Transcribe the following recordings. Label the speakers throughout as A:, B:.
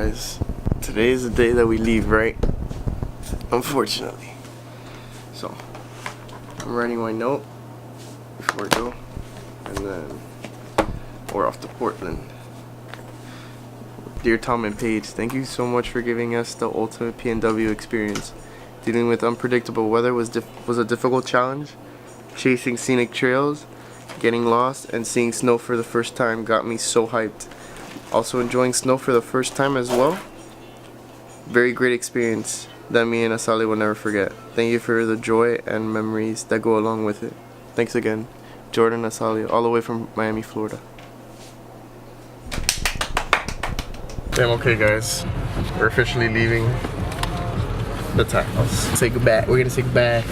A: guys, today is the day that we leave, right? Unfortunately. So, I'm writing my note before I go, and then we're off to Portland. Dear Tom and Paige, thank you so much for giving us the ultimate PNW experience. Dealing with unpredictable weather was a difficult challenge. Chasing scenic trails, getting lost, and seeing snow for the first time got me so hyped. Also enjoying snow for the first time as well. Very great experience that me and Asali will never forget. Thank you for the joy and memories that go along with it. Thanks again, Jordan Asali, all the way from Miami, Florida. Damn, okay guys, we're officially leaving the house. Say goodbye. We're gonna say goodbye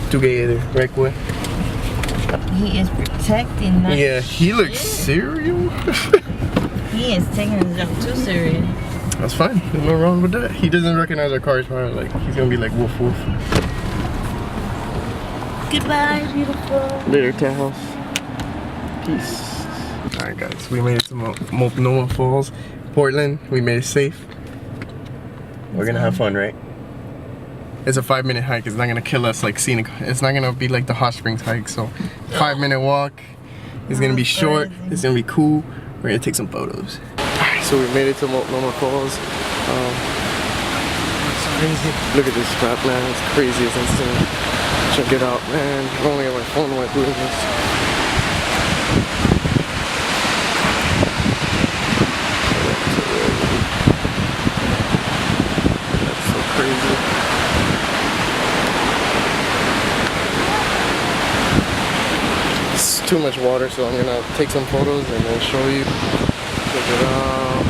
A: together, right, boy?
B: He is protecting that.
A: Yeah, he looks serious.
B: He is taking his job too serious.
A: That's fine. There's no wrong with that. He doesn't recognize our cars, probably. Like, he's gonna be like woof woof.
B: Goodbye, beautiful.
A: Later, townhouse. Peace. Alright, guys. We made it to Multnomah Falls, Portland. We made it safe. We're gonna have fun, right? It's a 5-minute hike. It's not gonna kill us like scenic. It's not gonna be like the hot springs hike. So, 5-minute walk. It's gonna be short. It's gonna be cool. We're gonna take some photos. Alright, so we made it to Multnomah Falls. It's crazy. Look at this map, man. It's crazy. It's insane. Check it out, man. I only have my phone when I'm doing this. That's so crazy. It's too much water, so I'm gonna take some photos and then show you. Check it out.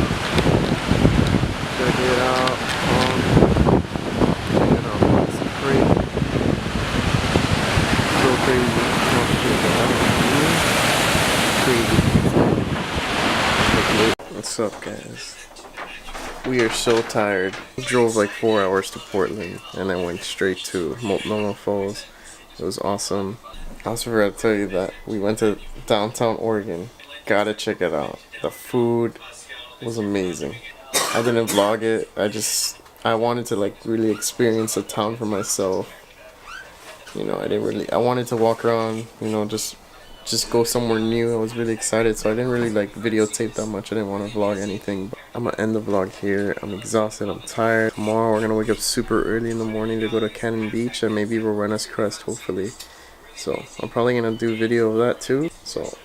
A: Check it out. Check it out. It's crazy. So crazy. Crazy. What's up, guys? We are so tired. We drove like 4 hours to Portland and then went straight to Multnomah Falls. It was awesome. I also forgot to tell you that we went to downtown Oregon. Gotta check it out. The food was amazing. I didn't vlog it. I wanted to like really experience the town for myself. You know, I wanted to walk around, you know, just go somewhere new. I was really excited, so I didn't really like videotape that much. I didn't want to vlog anything. But I'm gonna end the vlog here. I'm exhausted, I'm tired. Tomorrow we're gonna wake up super early in the morning to go to Cannon Beach and maybe Rowena's Crest, hopefully. So I'm probably gonna do a video of that too. So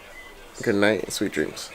A: good night, sweet dreams.